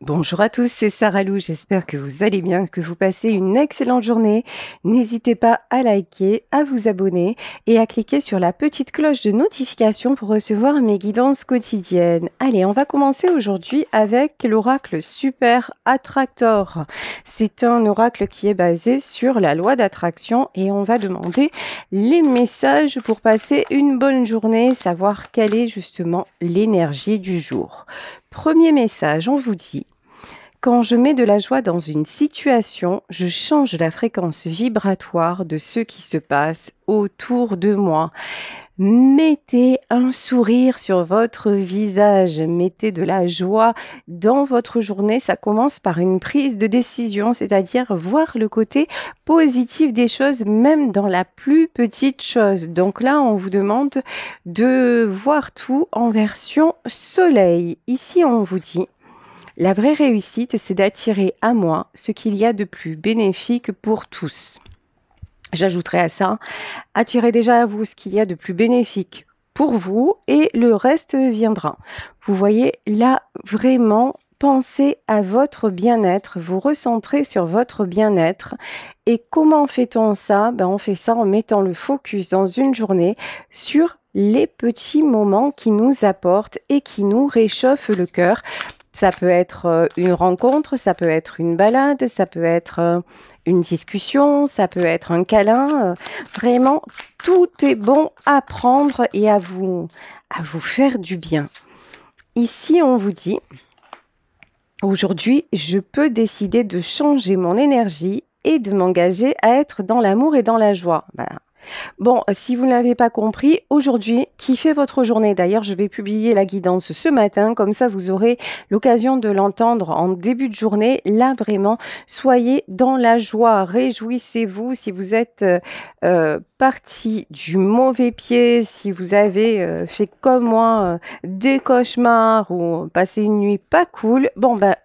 Bonjour à tous, c'est Sarah Lou, j'espère que vous allez bien, que vous passez une excellente journée. N'hésitez pas à liker, à vous abonner et à cliquer sur la petite cloche de notification pour recevoir mes guidances quotidiennes. Allez, on va commencer aujourd'hui avec l'oracle Super Attractor. C'est un oracle qui est basé sur la loi d'attraction et on va demander les messages pour passer une bonne journée, savoir quelle est justement l'énergie du jour. Premier message, on vous dit: quand je mets de la joie dans une situation, je change la fréquence vibratoire de ce qui se passe autour de moi. Mettez un sourire sur votre visage, mettez de la joie dans votre journée. Ça commence par une prise de décision, c'est-à-dire voir le côté positif des choses, même dans la plus petite chose. Donc là, on vous demande de voir tout en version soleil. Ici, on vous dit: la vraie réussite, c'est d'attirer à moi ce qu'il y a de plus bénéfique pour tous. J'ajouterai à ça: attirez déjà à vous ce qu'il y a de plus bénéfique pour vous et le reste viendra. Vous voyez, là, vraiment, pensez à votre bien-être, vous recentrez sur votre bien-être. Et comment fait-on ça? On fait ça en mettant le focus dans une journée sur les petits moments qui nous apportent et qui nous réchauffent le cœur. Ça peut être une rencontre, ça peut être une balade, ça peut être une discussion, ça peut être un câlin. Vraiment, tout est bon à prendre et à vous faire du bien. Ici, on vous dit: aujourd'hui, je peux décider de changer mon énergie et de m'engager à être dans l'amour et dans la joie. Bon, si vous ne l'avez pas compris, aujourd'hui, kiffez votre journée. D'ailleurs, je vais publier la guidance ce matin, comme ça vous aurez l'occasion de l'entendre en début de journée. Là, vraiment, soyez dans la joie, réjouissez-vous. Si vous êtes parti du mauvais pied, si vous avez fait comme moi des cauchemars ou passé une nuit pas cool,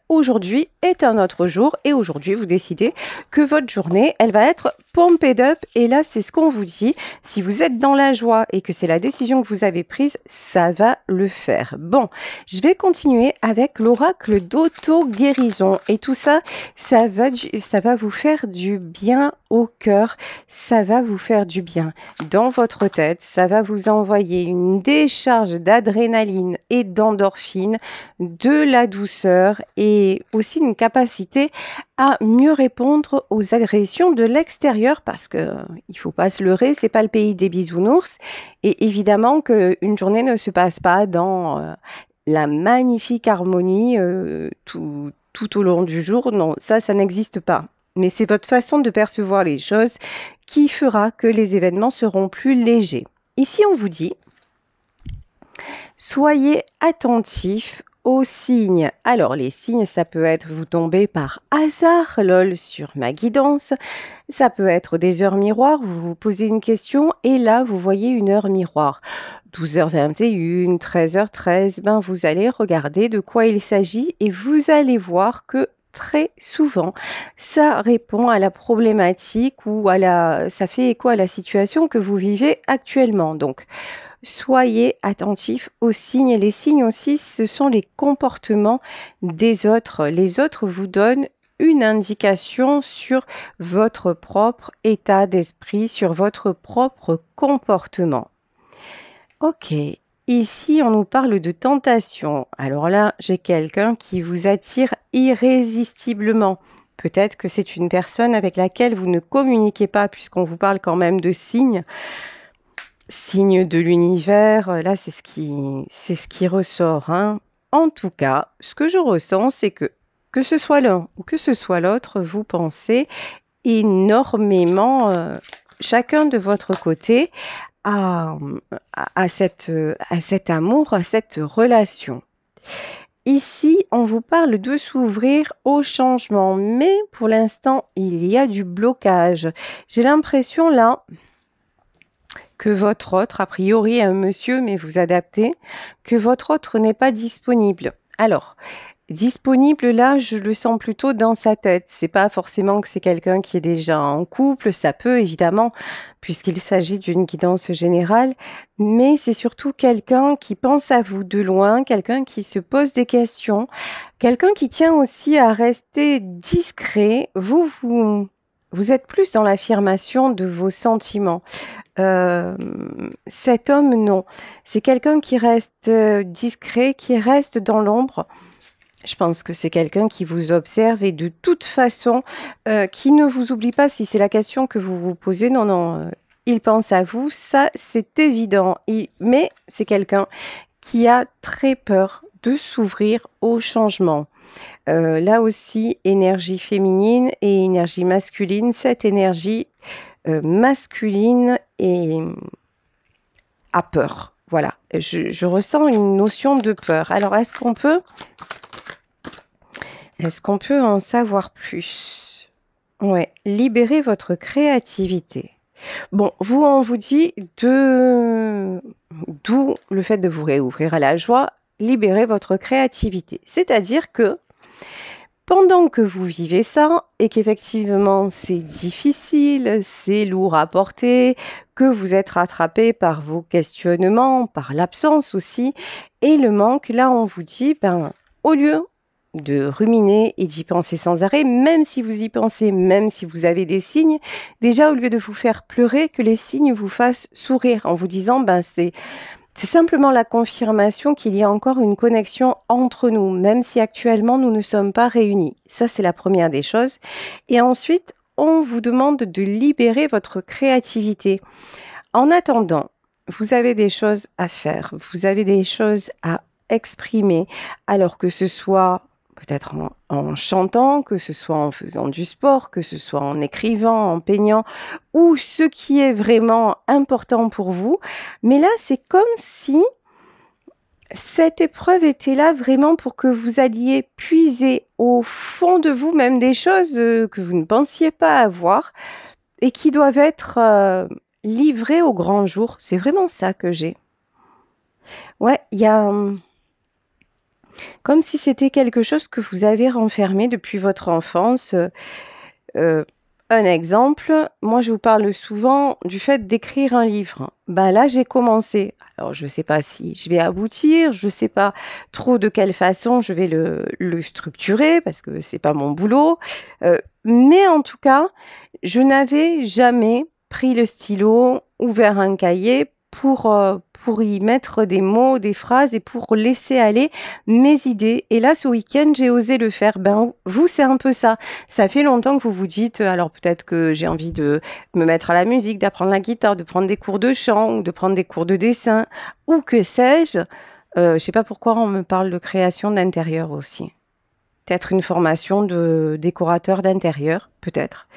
aujourd'hui est un autre jour et aujourd'hui, vous décidez que votre journée, elle va être pumped up. Et là, c'est ce qu'on vous dit. Si vous êtes dans la joie et que c'est la décision que vous avez prise, ça va le faire. Bon, je vais continuer avec l'oracle d'auto-guérison. Et tout ça, ça va vous faire du bien au cœur. Ça va vous faire du bien dans votre tête. Ça va vous envoyer une décharge d'adrénaline et d'endorphine, de la douceur et aussi une capacité à mieux répondre aux agressions de l'extérieur parce que il faut pas se leurrer, c'est pas le pays des bisounours et évidemment qu'une journée ne se passe pas dans la magnifique harmonie tout au long du jour. Non, ça n'existe pas. Mais c'est votre façon de percevoir les choses qui fera que les événements seront plus légers. Ici, on vous dit: soyez attentifs aux signes. Alors, les signes, ça peut être vous tombez par hasard, lol, sur ma guidance. Ça peut être des heures miroirs, vous vous posez une question et là, vous voyez une heure miroir. 12h21, 13h13, vous allez regarder de quoi il s'agit et vous allez voir que très souvent, ça répond à la problématique ou ça fait écho à la situation que vous vivez actuellement. Donc, soyez attentifs aux signes. Les signes aussi, ce sont les comportements des autres. Les autres vous donnent une indication sur votre propre état d'esprit, sur votre propre comportement. Ok, ici on nous parle de tentation. Alors là, j'ai quelqu'un qui vous attire irrésistiblement. Peut-être que c'est une personne avec laquelle vous ne communiquez pas, puisqu'on vous parle quand même de signes. Signes de l'univers, là, c'est ce qui ressort, hein. En tout cas, ce que je ressens, c'est que ce soit l'un ou que ce soit l'autre, vous pensez énormément, chacun de votre côté, à, à cet amour, à cette relation. Ici, on vous parle de s'ouvrir au changement, mais pour l'instant, il y a du blocage. J'ai l'impression là que votre autre, a priori un monsieur, mais vous adaptez, que votre autre n'est pas disponible. Alors, Disponible, là, je le sens plutôt dans sa tête. C'est pas forcément que c'est quelqu'un qui est déjà en couple, ça peut évidemment, puisqu'il s'agit d'une guidance générale, mais c'est surtout quelqu'un qui pense à vous de loin, quelqu'un qui se pose des questions, quelqu'un qui tient aussi à rester discret. Vous êtes plus dans l'affirmation de vos sentiments. Cet homme, non. C'est quelqu'un qui reste discret, qui reste dans l'ombre. Je pense que c'est quelqu'un qui vous observe et de toute façon, qui ne vous oublie pas si c'est la question que vous vous posez. Non, non, il pense à vous, ça c'est évident. Mais c'est quelqu'un qui a très peur de s'ouvrir au changement. Là aussi, énergie féminine et énergie masculine. Cette énergie masculine a peur. Voilà, je ressens une notion de peur. Alors, est-ce qu'on peut en savoir plus? Ouais, libérez votre créativité. Bon, on vous dit d'où le fait de vous réouvrir à la joie, libérez votre créativité. C'est-à-dire que pendant que vous vivez ça et qu'effectivement c'est difficile, c'est lourd à porter, que vous êtes rattrapé par vos questionnements, par l'absence aussi et le manque, là on vous dit, au lieu de ruminer et d'y penser sans arrêt, même si vous y pensez, même si vous avez des signes, déjà au lieu de vous faire pleurer, que les signes vous fassent sourire en vous disant, c'est simplement la confirmation qu'il y a encore une connexion entre nous, même si actuellement nous ne sommes pas réunis. Ça, c'est la première des choses. Et ensuite, on vous demande de libérer votre créativité. En attendant, vous avez des choses à faire, vous avez des choses à exprimer, alors que ce soit peut-être en chantant, que ce soit en faisant du sport, que ce soit en écrivant, en peignant, ou ce qui est vraiment important pour vous. Mais là, c'est comme si cette épreuve était là vraiment pour que vous alliez puiser au fond de vous, même des choses que vous ne pensiez pas avoir et qui doivent être livrées au grand jour. C'est vraiment ça que j'ai. Ouais, il y a comme si c'était quelque chose que vous avez renfermé depuis votre enfance. Euh, un exemple, moi je vous parle souvent du fait d'écrire un livre. Là, j'ai commencé. Alors, je ne sais pas si je vais aboutir, je ne sais pas trop de quelle façon je vais le structurer parce que c'est pas mon boulot. Mais en tout cas, je n'avais jamais pris le stylo, ouvert un cahier pour y mettre des mots, des phrases et pour laisser aller mes idées. Et là, ce week-end, j'ai osé le faire. Vous, c'est un peu ça. Ça fait longtemps que vous vous dites, alors peut-être que j'ai envie de me mettre à la musique, d'apprendre la guitare, de prendre des cours de chant ou de prendre des cours de dessin, ou que sais-je. Je sais pas pourquoi on me parle de création d'intérieur aussi. Peut-être une formation de décorateur d'intérieur, peut-être.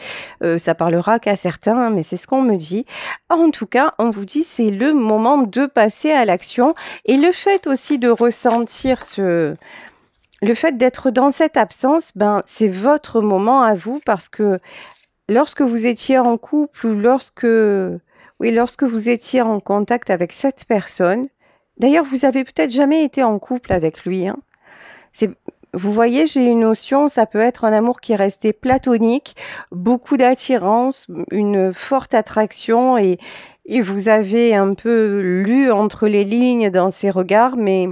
Ça parlera qu'à certains, hein, mais c'est ce qu'on me dit. En tout cas, on vous dit c'est le moment de passer à l'action et le fait aussi de ressentir le fait d'être dans cette absence, c'est votre moment à vous parce que lorsque vous étiez en couple ou lorsque vous étiez en contact avec cette personne, d'ailleurs, vous avez peut-être jamais été en couple avec lui, hein. C'est, vous voyez, j'ai une notion, ça peut être un amour qui est resté platonique, beaucoup d'attirance, une forte attraction et vous avez un peu lu entre les lignes dans ses regards, mais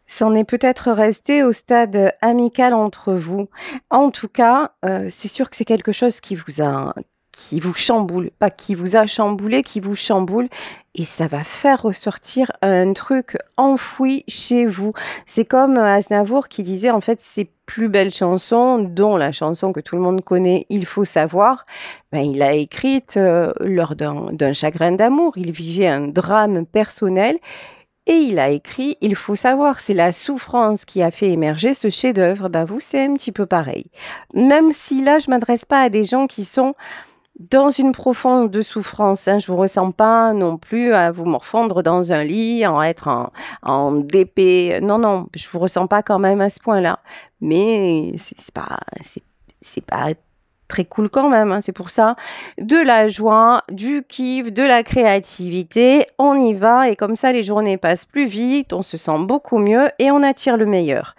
c'en est peut-être resté au stade amical entre vous. En tout cas, c'est sûr que c'est quelque chose qui vous chamboule, pas qui vous a chamboulé, qui vous chamboule, et ça va faire ressortir un truc enfoui chez vous. C'est comme Aznavour qui disait en fait ses plus belles chansons, dont la chanson que tout le monde connaît, Il faut savoir, il l'a écrite lors d'un chagrin d'amour. Il vivait un drame personnel et il a écrit Il faut savoir, c'est la souffrance qui a fait émerger ce chef-d'œuvre. Vous, c'est un petit peu pareil. Même si là, je m'adresse pas à des gens qui sont dans une profonde souffrance, hein. Je vous ressens pas non plus à vous morfondre dans un lit, en DP. Non, non, je vous ressens pas quand même à ce point-là. Mais c'est pas très cool quand même, hein, c'est pour ça. De la joie, du kiff, de la créativité, on y va et comme ça les journées passent plus vite, on se sent beaucoup mieux et on attire le meilleur.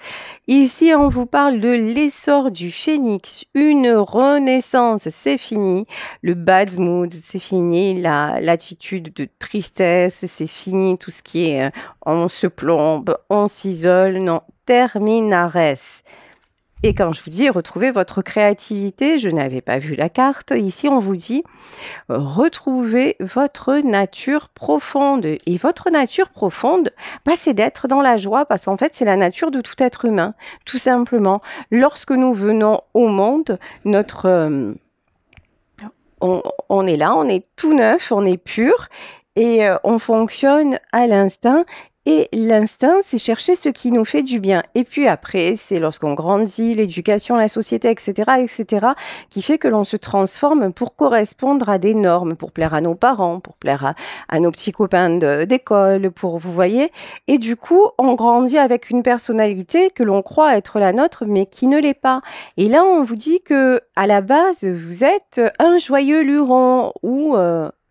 Ici, on vous parle de l'essor du phénix, une renaissance, c'est fini. Le bad mood, c'est fini. L'attitude de tristesse, c'est fini. Tout ce qui est on se plombe, on s'isole, non, terminares. Et quand je vous dis retrouvez votre créativité, je n'avais pas vu la carte. Ici, on vous dit retrouvez votre nature profonde. Et votre nature profonde, bah, c'est d'être dans la joie parce qu'en fait, c'est la nature de tout être humain. Tout simplement, lorsque nous venons au monde, on est là, on est tout neuf, on est pur et on fonctionne à l'instinct. Et l'instinct, c'est chercher ce qui nous fait du bien. Et puis après, c'est lorsqu'on grandit, l'éducation, la société, etc., etc., qui fait que l'on se transforme pour correspondre à des normes, pour plaire à nos parents, pour plaire à nos petits copains d'école, pour, vous voyez. Et du coup, on grandit avec une personnalité que l'on croit être la nôtre, mais qui ne l'est pas. Et là, on vous dit que à la base, vous êtes un joyeux luron ou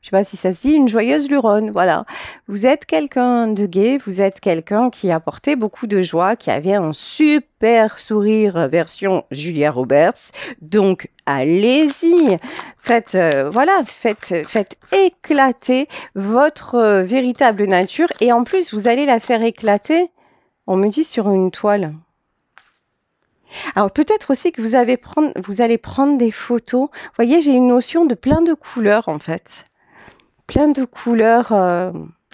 je sais pas si ça se dit, une joyeuse luronne, voilà. Vous êtes quelqu'un de gai, vous êtes quelqu'un qui apportait beaucoup de joie, qui avait un super sourire version Julia Roberts. Donc, allez-y, faites, voilà, faites éclater votre véritable nature et en plus, vous allez la faire éclater, on me dit, sur une toile. Alors peut-être aussi que vous allez prendre des photos. Vous voyez, j'ai une notion de plein de couleurs en fait. Plein de couleurs.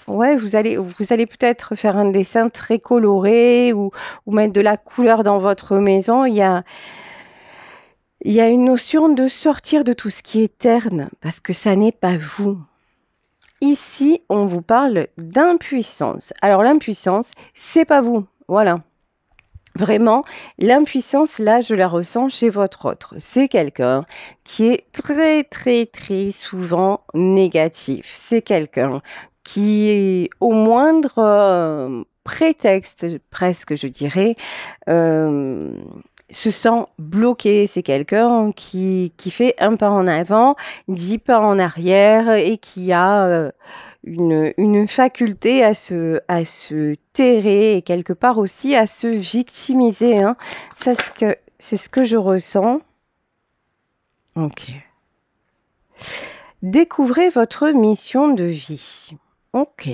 Ouais, vous allez peut-être faire un dessin très coloré ou mettre de la couleur dans votre maison. Il y a une notion de sortir de tout ce qui est terne parce que ça n'est pas vous. Ici, on vous parle d'impuissance. Alors l'impuissance, c'est pas vous. Voilà. Vraiment, l'impuissance, là, je la ressens chez votre autre. C'est quelqu'un qui est très, très, très souvent négatif. C'est quelqu'un qui est au moindre prétexte, presque, je dirais, euh, se sent bloqué. C'est quelqu'un qui fait un pas en avant, 10 pas en arrière et qui a une faculté à se terrer et quelque part aussi à se victimiser, hein. C'est ce que je ressens. Ok. Découvrez votre mission de vie. Ok.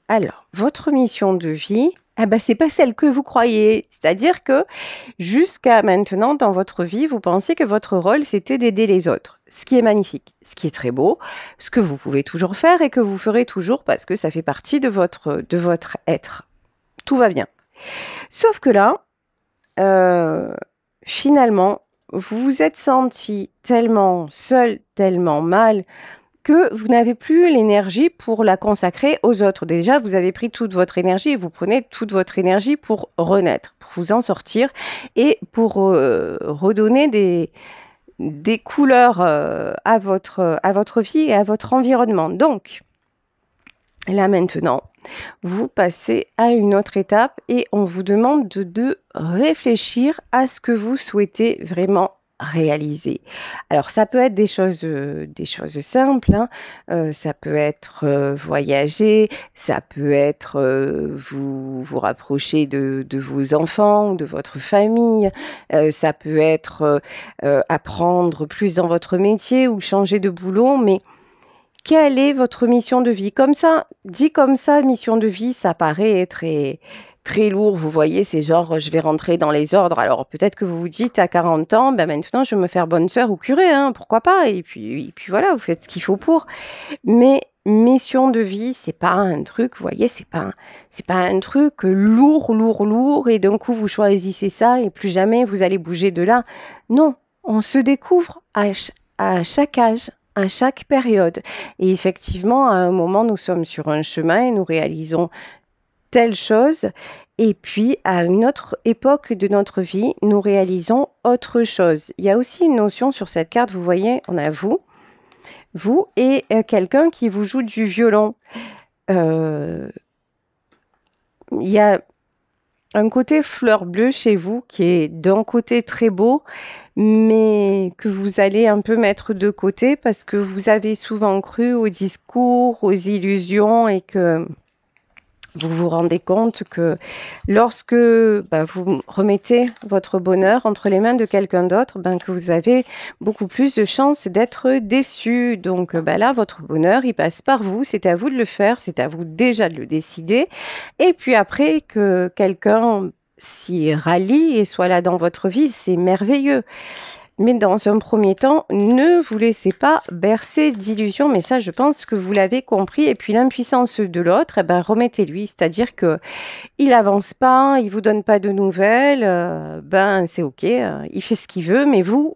Alors, votre mission de vie, ah ben, c'est pas celle que vous croyez. C'est-à-dire que jusqu'à maintenant, dans votre vie, vous pensiez que votre rôle, c'était d'aider les autres. Ce qui est magnifique, ce qui est très beau, ce que vous pouvez toujours faire et que vous ferez toujours parce que ça fait partie de votre être. Tout va bien. Sauf que là, finalement, vous vous êtes senti tellement seul, tellement mal, que vous n'avez plus l'énergie pour la consacrer aux autres. Déjà, vous avez pris toute votre énergie et vous prenez toute votre énergie pour renaître, pour vous en sortir et pour redonner des couleurs à votre vie et à votre environnement. Donc, là maintenant, vous passez à une autre étape et on vous demande de réfléchir à ce que vous souhaitez vraiment réaliser. Alors ça peut être des choses simples, hein. Ça peut être voyager, ça peut être vous rapprocher de vos enfants, de votre famille, ça peut être apprendre plus dans votre métier ou changer de boulot, mais quelle est votre mission de vie? Comme ça, dit comme ça, mission de vie, ça paraît très, très lourd. Vous voyez, c'est genre, je vais rentrer dans les ordres. Alors peut-être que vous vous dites à 40 ans, ben maintenant je vais me faire bonne sœur ou curé, hein, pourquoi pas? Et puis voilà, vous faites ce qu'il faut pour. Mais mission de vie, c'est pas un truc, vous voyez, c'est pas un truc lourd, lourd, lourd, et d'un coup vous choisissez ça et plus jamais vous allez bouger de là. Non, on se découvre à chaque âge, à chaque période. Et effectivement, à un moment, nous sommes sur un chemin et nous réalisons telle chose. Et puis, à une autre époque de notre vie, nous réalisons autre chose. Il y a aussi une notion sur cette carte, vous voyez, on a vous et quelqu'un qui vous joue du violon. Il y a un côté fleur bleue chez vous qui est d'un côté très beau, mais que vous allez un peu mettre de côté parce que vous avez souvent cru aux discours, aux illusions et que vous vous rendez compte que lorsque vous remettez votre bonheur entre les mains de quelqu'un d'autre, que vous avez beaucoup plus de chances d'être déçu. Donc là, votre bonheur, il passe par vous. C'est à vous de le faire. C'est à vous déjà de le décider. Et puis après, que quelqu'un s'y rallie et soit là dans votre vie, c'est merveilleux. Mais dans un premier temps, ne vous laissez pas bercer d'illusions. Mais ça, je pense que vous l'avez compris. Et puis l'impuissance de l'autre, remettez-lui. C'est-à-dire que il avance pas, il vous donne pas de nouvelles. C'est ok. Il fait ce qu'il veut, mais vous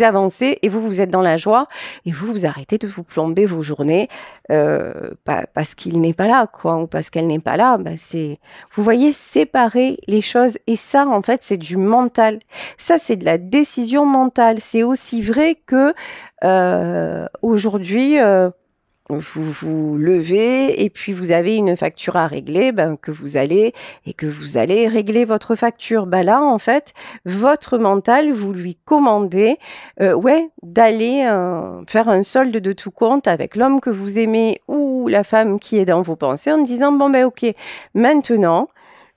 avancez et vous êtes dans la joie et vous arrêtez de vous plomber vos journées parce qu'il n'est pas là, quoi, ou parce qu'elle n'est pas là. Vous voyez, séparer les choses et ça, en fait, c'est du mental. Ça, c'est de la décision mentale. C'est aussi vrai que aujourd'hui, vous vous levez et puis vous avez une facture à régler, que vous allez régler votre facture. Là, en fait, votre mental, vous lui commandez, d'aller faire un solde de tout compte avec l'homme que vous aimez ou la femme qui est dans vos pensées en disant ok, maintenant.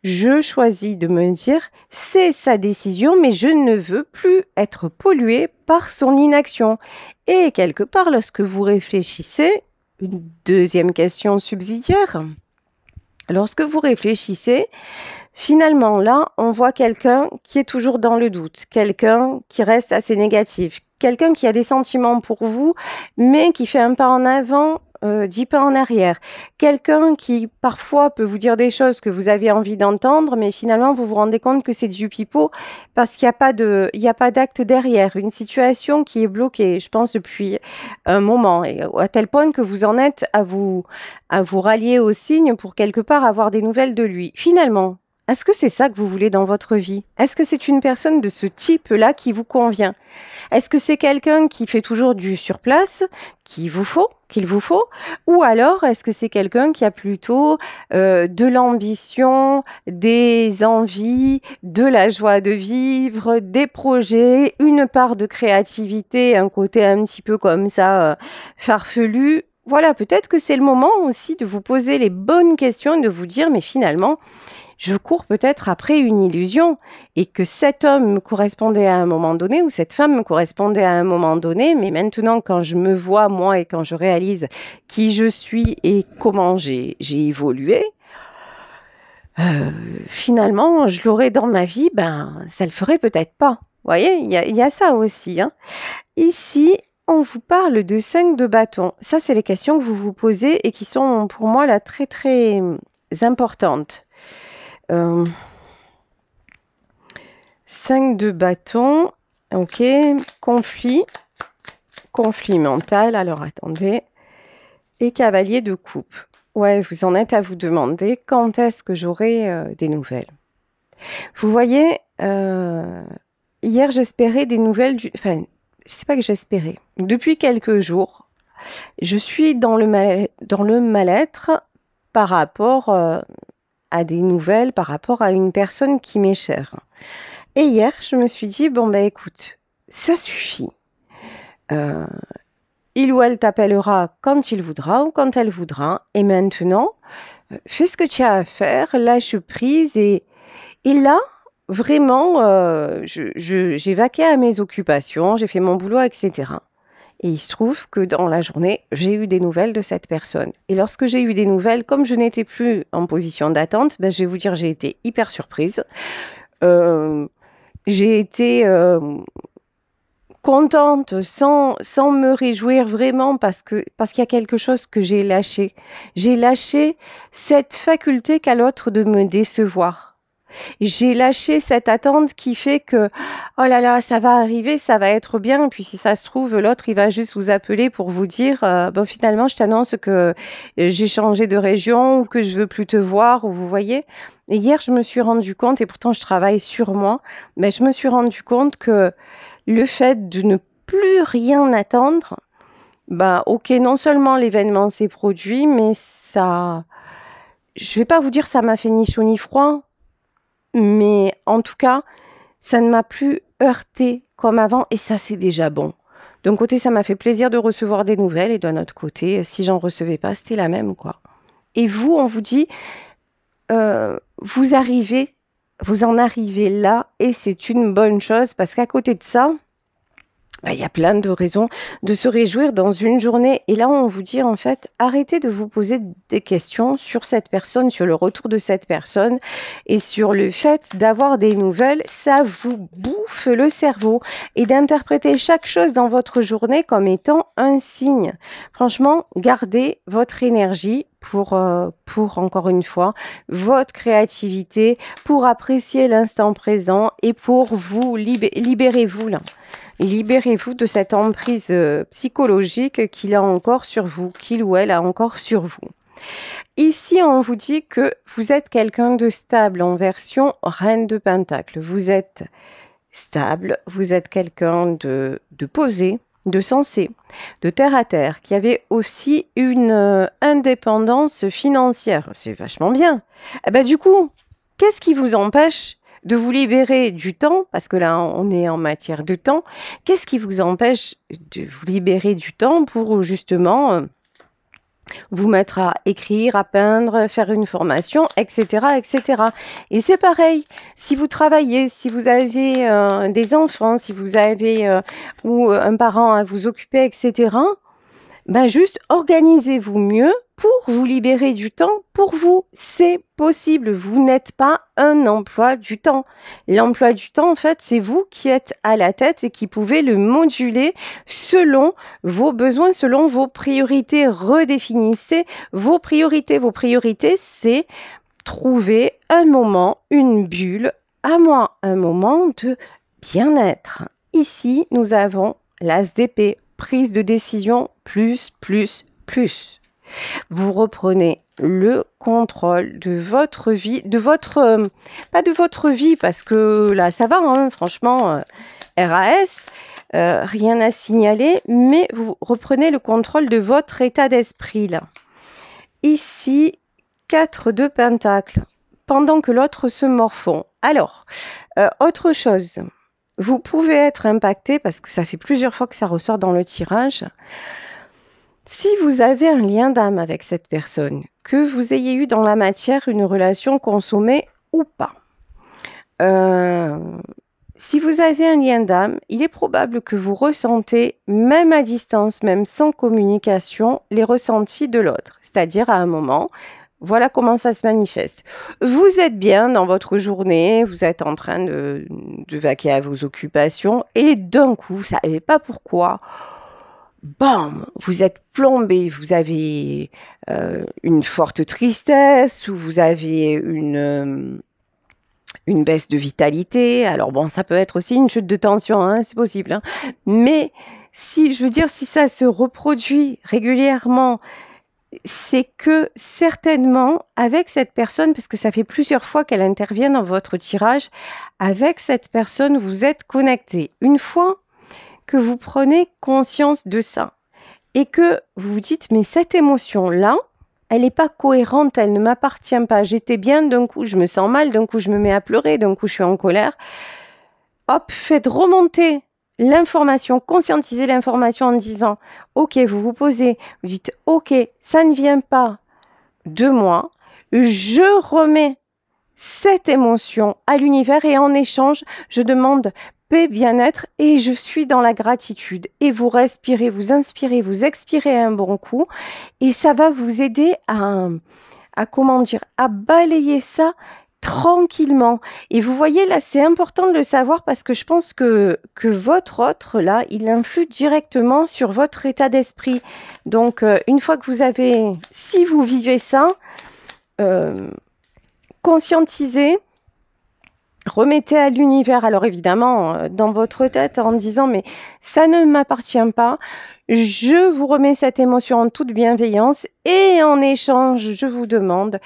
Je choisis de me dire, c'est sa décision, mais je ne veux plus être pollué par son inaction. Et quelque part, lorsque vous réfléchissez, une deuxième question subsidiaire. Lorsque vous réfléchissez, finalement, là, on voit quelqu'un qui est toujours dans le doute, quelqu'un qui reste assez négatif, quelqu'un qui a des sentiments pour vous, mais qui fait un pas en avant, 10 pas en arrière. Quelqu'un qui, parfois, peut vous dire des choses que vous avez envie d'entendre, mais finalement, vous vous rendez compte que c'est du pipeau parce qu'il n'y a pas d'acte derrière. Une situation qui est bloquée, je pense, depuis un moment, et à tel point que vous en êtes à vous rallier au signe pour quelque part avoir des nouvelles de lui. Finalement, est-ce que c'est ça que vous voulez dans votre vie? Est-ce que c'est une personne de ce type-là qui vous convient? Est-ce que c'est quelqu'un qui fait toujours du surplace, qu'il vous faut? Ou alors est-ce que c'est quelqu'un qui a plutôt de l'ambition, des envies, de la joie de vivre, des projets, une part de créativité, un côté un petit peu comme ça farfelu? Voilà, peut-être que c'est le moment aussi de vous poser les bonnes questions et de vous dire, mais finalement, je cours peut-être après une illusion et que cet homme me correspondait à un moment donné ou cette femme me correspondait à un moment donné, mais maintenant quand je me vois moi et quand je réalise qui je suis et comment j'ai évolué, finalement je l'aurais dans ma vie, ça le ferait peut-être pas. Vous voyez, il y a ça aussi, hein. Ici, on vous parle de 5 de bâton. Ça, c'est les questions que vous vous posez et qui sont pour moi là très très importantes. 5 de bâton, ok, conflit mental, alors attendez, et cavalier de coupe. Ouais, vous en êtes à vous demander quand est-ce que j'aurai des nouvelles. Vous voyez, hier j'espérais des nouvelles, enfin, je sais pas que j'espérais. Depuis quelques jours, je suis dans le mal-être par rapport à des nouvelles, par rapport à une personne qui m'est chère. Et hier, je me suis dit, écoute, ça suffit. Il ou elle t'appellera quand il voudra ou quand elle voudra. Et maintenant, fais ce que tu as à faire, lâche prise. Et là, vraiment, j'ai vaqué à mes occupations, j'ai fait mon boulot, etc. Et il se trouve que dans la journée, j'ai eu des nouvelles de cette personne. Et lorsque j'ai eu des nouvelles, comme je n'étais plus en position d'attente, je vais vous dire, j'ai été hyper surprise. J'ai été contente sans me réjouir vraiment parce qu'il y a quelque chose que j'ai lâché. J'ai lâché cette faculté qu'a l'autre de me décevoir. J'ai lâché cette attente qui fait que oh là là, ça va arriver, ça va être bien. Puis si ça se trouve, l'autre, il va juste vous appeler pour vous dire finalement, je t'annonce que j'ai changé de région ou que je veux plus te voir, ou vous voyez. Et hier, je me suis rendu compte, et pourtant je travaille sur moi, mais je me suis rendu compte que le fait de ne plus rien attendre, ok, non seulement l'événement s'est produit, mais ça, je vais pas vous dire ça m'a fait ni chaud ni froid, mais en tout cas, ça ne m'a plus heurté comme avant et ça, c'est déjà bon. D'un côté, ça m'a fait plaisir de recevoir des nouvelles et d'un autre côté, si j'en recevais pas, c'était la même, quoi. Et vous, on vous dit, vous en arrivez là et c'est une bonne chose parce qu'à côté de ça, il y a plein de raisons de se réjouir dans une journée. Et là, on vous dit en fait, arrêtez de vous poser des questions sur cette personne, sur le retour de cette personne et sur le fait d'avoir des nouvelles. Ça vous bouffe le cerveau et d'interpréter chaque chose dans votre journée comme étant un signe. Franchement, gardez votre énergie pour encore une fois, votre créativité, pour apprécier l'instant présent et pour vous libérez-vous là. Libérez-vous de cette emprise psychologique qu'il a encore sur vous, qu'il ou elle a encore sur vous. Ici, on vous dit que vous êtes quelqu'un de stable en version Reine de Pentacle. Vous êtes stable, vous êtes quelqu'un de posé, de sensé, de terre à terre, qui avait aussi une indépendance financière. C'est vachement bien. Eh ben, du coup, qu'est-ce qui vous empêche de vous libérer du temps, parce que là, on est en matière de temps, qu'est-ce qui vous empêche de vous libérer du temps pour justement vous mettre à écrire, à peindre, faire une formation, etc., etc. Et c'est pareil, si vous travaillez, si vous avez des enfants, si vous avez ou un parent à vous occuper, etc., ben juste organisez-vous mieux pour vous libérer du temps pour vous. C'est possible. Vous n'êtes pas un emploi du temps. L'emploi du temps, en fait, c'est vous qui êtes à la tête et qui pouvez le moduler selon vos besoins, selon vos priorités. Redéfinissez vos priorités. Vos priorités, c'est trouver un moment, une bulle, à moi, un moment de bien-être. Ici, nous avons l'as d'épée. Prise de décision plus. Vous reprenez le contrôle de votre vie, pas de votre vie, parce que là, ça va, hein, franchement, RAS, rien à signaler, mais vous reprenez le contrôle de votre état d'esprit, là. Ici, 4 de Pentacle, pendant que l'autre se morfond. Alors, autre chose. Vous pouvez être impacté, parce que ça fait plusieurs fois que ça ressort dans le tirage. Si vous avez un lien d'âme avec cette personne, que vous ayez eu dans la matière une relation consommée ou pas, si vous avez un lien d'âme, il est probable que vous ressentez, même à distance, même sans communication, les ressentis de l'autre. C'est-à-dire à un moment, voilà comment ça se manifeste. Vous êtes bien dans votre journée, vous êtes en train de vaquer à vos occupations et d'un coup, vous ne savez pas pourquoi, bam, vous êtes plombé, vous avez une forte tristesse ou vous avez une baisse de vitalité. Alors bon, ça peut être aussi une chute de tension, hein, c'est possible. Hein. Mais si ça se reproduit régulièrement, c'est que certainement, avec cette personne, parce que ça fait plusieurs fois qu'elle intervient dans votre tirage, avec cette personne, vous êtes connecté. Une fois que vous prenez conscience de ça et que vous vous dites, mais cette émotion-là, elle n'est pas cohérente, elle ne m'appartient pas. J'étais bien, d'un coup, je me sens mal, d'un coup, je me mets à pleurer, d'un coup, je suis en colère. Hop, faites remonter l'information, conscientisez l'information en disant, ok, vous vous posez, vous dites, ok, ça ne vient pas de moi, je remets cette émotion à l'univers et en échange, je demande paix, bien-être et je suis dans la gratitude. Et vous respirez, vous inspirez, vous expirez un bon coup et ça va vous aider à balayer ça tranquillement. Et vous voyez, là, c'est important de le savoir parce que je pense que votre autre, là, il influe directement sur votre état d'esprit. Donc, une fois que si vous vivez ça, conscientisez, remettez à l'univers. Alors évidemment, dans votre tête, en disant, mais ça ne m'appartient pas. Je vous remets cette émotion en toute bienveillance et en échange, je vous demande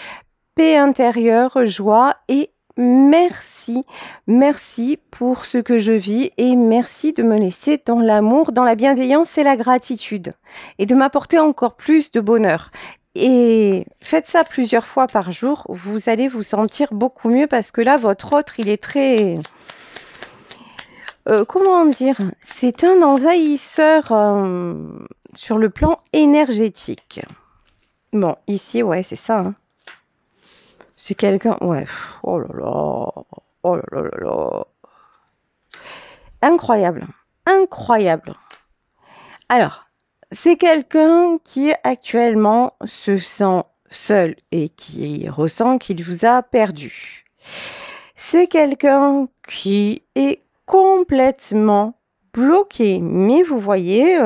paix intérieure, joie et merci. Merci pour ce que je vis et merci de me laisser dans l'amour, dans la bienveillance et la gratitude et de m'apporter encore plus de bonheur. Et faites ça plusieurs fois par jour, vous allez vous sentir beaucoup mieux parce que là, votre autre, il est très... comment dire? C'est un envahisseur sur le plan énergétique. Bon, ici, ouais, c'est ça. Hein. C'est quelqu'un... Ouais. Oh là là. Oh là là là là. Incroyable. Incroyable. Alors, c'est quelqu'un qui actuellement se sent seul et qui ressent qu'il vous a perdu. C'est quelqu'un qui est complètement bloqué. Mais vous voyez,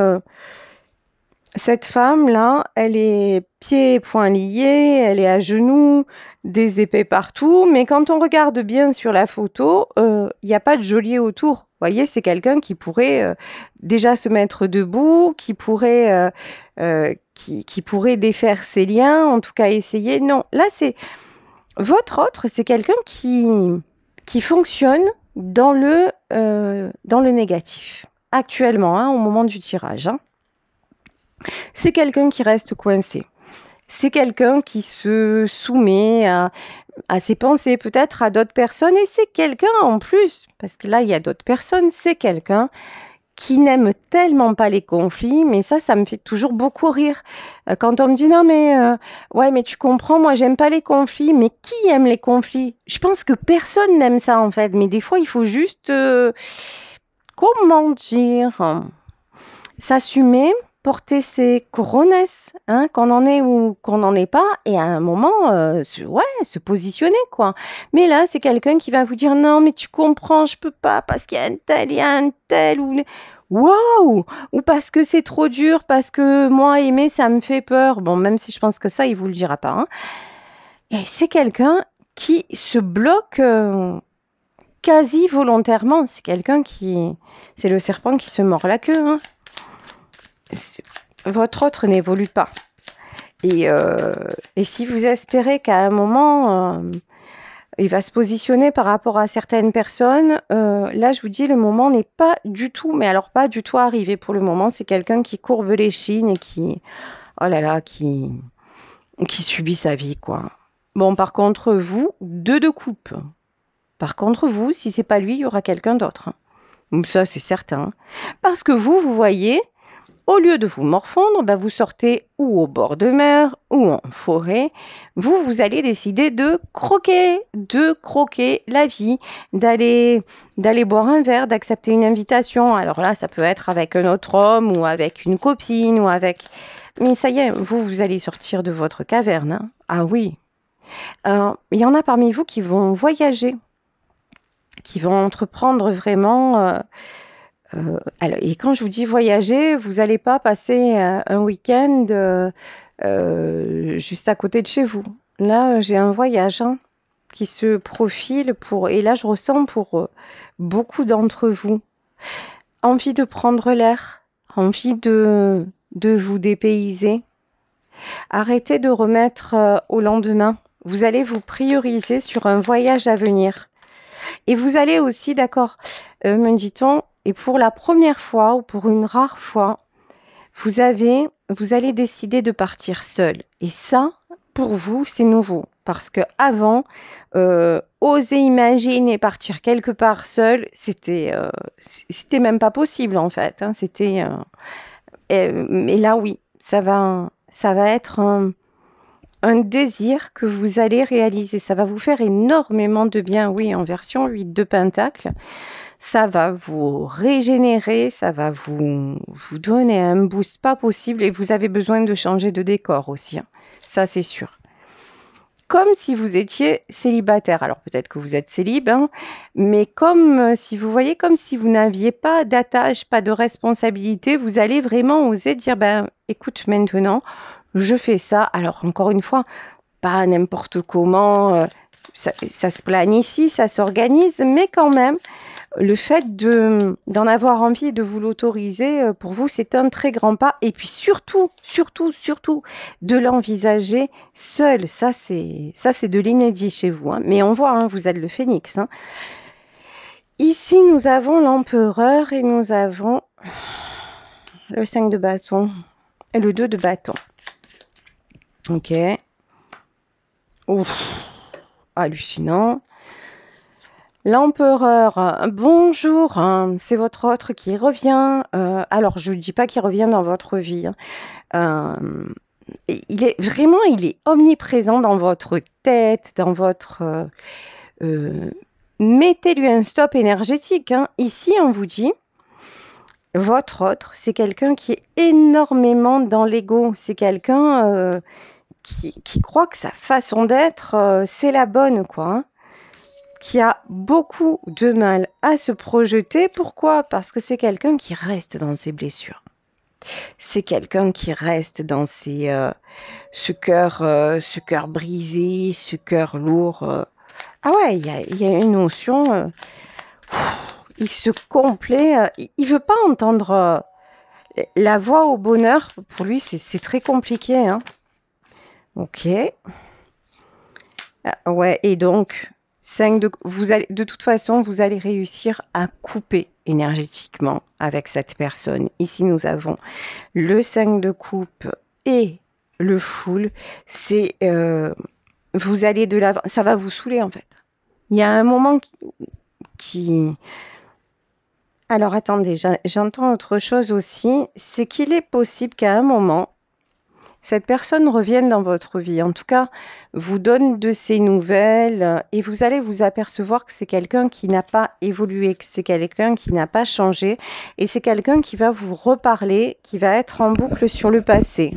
cette femme-là, elle est pieds et poings liés, elle est à genoux, des épées partout. Mais quand on regarde bien sur la photo, il n'y a pas de geôlier autour. Vous voyez, c'est quelqu'un qui pourrait déjà se mettre debout, qui pourrait défaire ses liens, en tout cas essayer. Non, là, c'est votre autre, c'est quelqu'un qui fonctionne dans le négatif. Actuellement, hein, au moment du tirage. Hein. C'est quelqu'un qui reste coincé. C'est quelqu'un qui se soumet à ses pensées, peut-être à d'autres personnes. Et c'est quelqu'un en plus, parce que là, il y a d'autres personnes, c'est quelqu'un qui n'aime tellement pas les conflits, mais ça me fait toujours beaucoup rire. Quand on me dit, non mais, ouais, mais tu comprends, moi, j'aime pas les conflits, mais qui aime les conflits? Je pense que personne n'aime ça, en fait, mais des fois, il faut juste, comment dire, s'assumer, porter ses couronnes, hein, qu'on en ait ou qu'on n'en ait pas, et à un moment, se positionner, quoi. Mais là, c'est quelqu'un qui va vous dire, non, mais tu comprends, je peux pas, parce qu'il y a un tel, ou... Waouh! Ou parce que c'est trop dur, parce que moi, aimer, ça me fait peur. Bon, même si je pense que ça, il vous le dira pas. Hein. Et c'est quelqu'un qui se bloque quasi volontairement. C'est quelqu'un qui... C'est le serpent qui se mord la queue, hein. Votre autre n'évolue pas. Et si vous espérez qu'à un moment, il va se positionner par rapport à certaines personnes, là, je vous dis, le moment n'est pas du tout, mais alors pas du tout arrivé pour le moment. C'est quelqu'un qui courbe les chines et qui, oh là là, qui subit sa vie, quoi. Bon, par contre, vous, deux de coupe. Par contre, vous, si c'est pas lui, il y aura quelqu'un d'autre. Ça, c'est certain. Parce que vous voyez... Au lieu de vous morfondre, vous sortez ou au bord de mer ou en forêt. Vous allez décider de croquer la vie, d'aller boire un verre, d'accepter une invitation. Alors là, ça peut être avec un autre homme ou avec une copine ou avec... Mais ça y est, vous allez sortir de votre caverne. Hein. Ah oui. Il y en a parmi vous qui vont voyager, qui vont entreprendre vraiment... alors, et quand je vous dis voyager, vous n'allez pas passer un week-end juste à côté de chez vous. Là, j'ai un voyage hein, qui se profile pour, et là, je ressens pour beaucoup d'entre vous envie de prendre l'air, envie de vous dépayser. Arrêtez de remettre au lendemain. Vous allez vous prioriser sur un voyage à venir. Et vous allez aussi, d'accord, me dit-on, et pour la première fois ou pour une rare fois, vous allez décider de partir seul. Et ça, pour vous, c'est nouveau. Parce que avant, oser imaginer partir quelque part seul, c'était même pas possible en fait. Hein. Mais là, oui, ça va être un désir que vous allez réaliser. Ça va vous faire énormément de bien, oui, en version 8 de Pentacle. Ça va vous régénérer, ça va vous donner un boost pas possible et vous avez besoin de changer de décor aussi. Hein. Ça, c'est sûr. Comme si vous étiez célibataire. Alors, peut-être que vous êtes célib, hein, mais comme si vous voyez, comme si vous n'aviez pas d'attache, pas de responsabilité, vous allez vraiment oser dire, écoute, maintenant, je fais ça. Alors, encore une fois, pas n'importe comment, ça se planifie, ça s'organise, mais quand même, le fait d'en avoir envie et de vous l'autoriser, pour vous, c'est un très grand pas. Et puis surtout, de l'envisager seul. Ça, c'est de l'inédit chez vous. Hein. Mais on voit, hein, vous êtes le phénix. Hein. Ici, nous avons l'empereur et nous avons le 5 de bâton et le 2 de bâton. Ok. Ouf, hallucinant. L'empereur, bonjour, c'est votre autre qui revient. Alors, je ne dis pas qu'il revient dans votre vie, hein. Il est omniprésent dans votre tête, dans votre... mettez-lui un stop énergétique, hein. Ici, on vous dit, votre autre, c'est quelqu'un qui est énormément dans l'ego. C'est quelqu'un qui croit que sa façon d'être, c'est la bonne, quoi, hein. Qui a beaucoup de mal à se projeter. Pourquoi? Parce que c'est quelqu'un qui reste dans ses blessures. C'est quelqu'un qui reste dans ce cœur brisé, ce cœur lourd. Ah ouais, il y a une notion. Il se complaît. Il veut pas entendre la voix au bonheur. Pour lui, c'est très compliqué, hein. Ok. Ouais, et donc, de toute façon, vous allez réussir à couper énergétiquement avec cette personne. Ici, nous avons le 5 de coupe et le full. Vous allez de l'avant, ça va vous saouler en fait. Il y a un moment qui... Alors attendez, j'entends autre chose aussi, c'est qu'il est possible qu'à un moment, cette personne revienne dans votre vie, en tout cas, vous donne de ses nouvelles et vous allez vous apercevoir que c'est quelqu'un qui n'a pas évolué, que c'est quelqu'un qui n'a pas changé et c'est quelqu'un qui va vous reparler, qui va être en boucle sur le passé.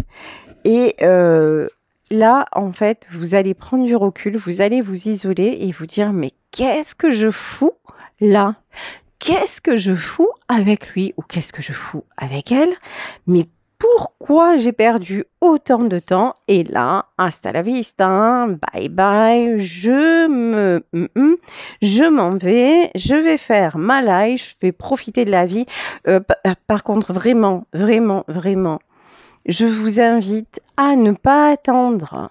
Et là, en fait, vous allez prendre du recul, vous allez vous isoler et vous dire, mais qu'est-ce que je fous là? Qu'est-ce que je fous avec lui ou qu'est-ce que je fous avec elle? Mais pourquoi j'ai perdu autant de temps? Et là, hasta la vista, bye bye, je m'en vais, je vais faire ma life, je vais profiter de la vie. Par contre, vraiment, vraiment, vraiment, je vous invite à ne pas attendre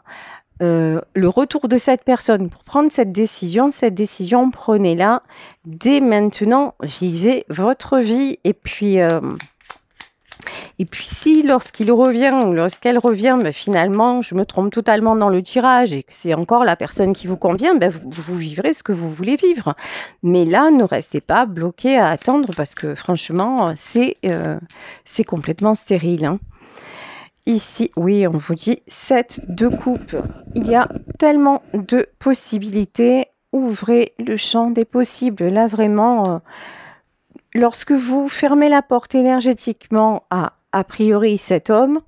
le retour de cette personne pour prendre cette décision. Cette décision, prenez-la dès maintenant, vivez votre vie et puis si lorsqu'il revient ou lorsqu'elle revient, ben finalement je me trompe totalement dans le tirage et que c'est encore la personne qui vous convient, ben vous vivrez ce que vous voulez vivre. Mais là, ne restez pas bloqué à attendre parce que franchement, c'est complètement stérile, hein. Ici, oui, on vous dit 7 de coupe. Il y a tellement de possibilités. Ouvrez le champ des possibles. Là, vraiment... lorsque vous fermez la porte énergétiquement à priori cet homme,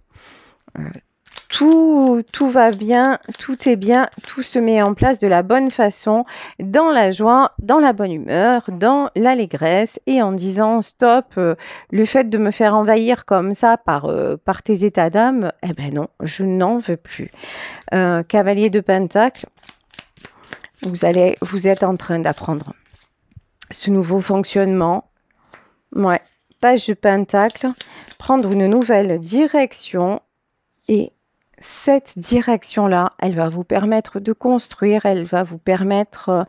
tout va bien, tout est bien, tout se met en place de la bonne façon, dans la joie, dans la bonne humeur, dans l'allégresse et en disant stop, le fait de me faire envahir comme ça par tes états d'âme, eh ben non, je n'en veux plus. Cavalier de Pentacle, vous êtes en train d'apprendre ce nouveau fonctionnement. Ouais, page de Pentacle, prendre une nouvelle direction et cette direction-là, elle va vous permettre de construire, elle va vous permettre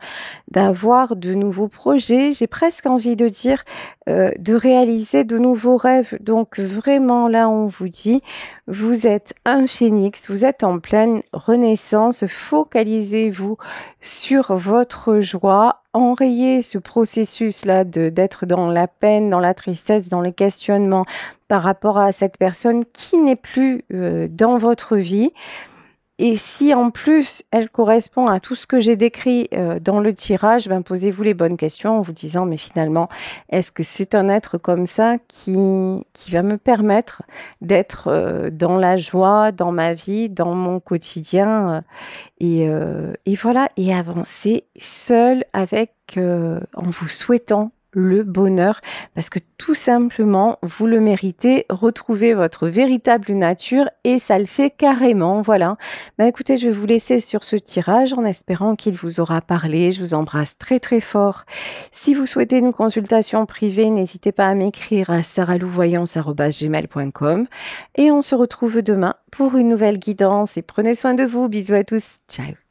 d'avoir de nouveaux projets, j'ai presque envie de dire de réaliser de nouveaux rêves. Donc vraiment là, on vous dit, vous êtes un phénix, vous êtes en pleine renaissance, focalisez-vous sur votre joie, enrayez ce processus-là d'être dans la peine, dans la tristesse, dans les questionnements par rapport à cette personne qui n'est plus dans votre vie. Et si en plus elle correspond à tout ce que j'ai décrit dans le tirage, ben posez-vous les bonnes questions en vous disant mais finalement est-ce que c'est un être comme ça qui va me permettre d'être dans la joie, dans ma vie, dans mon quotidien et voilà, et avancer seul avec en vous souhaitant le bonheur parce que tout simplement vous le méritez, retrouvez votre véritable nature et ça le fait carrément. Voilà, bah écoutez, je vais vous laisser sur ce tirage en espérant qu'il vous aura parlé. Je vous embrasse très très fort. Si vous souhaitez une consultation privée, n'hésitez pas à m'écrire à saralouvoyance@gmail.com et on se retrouve demain pour une nouvelle guidance et prenez soin de vous. Bisous à tous, ciao.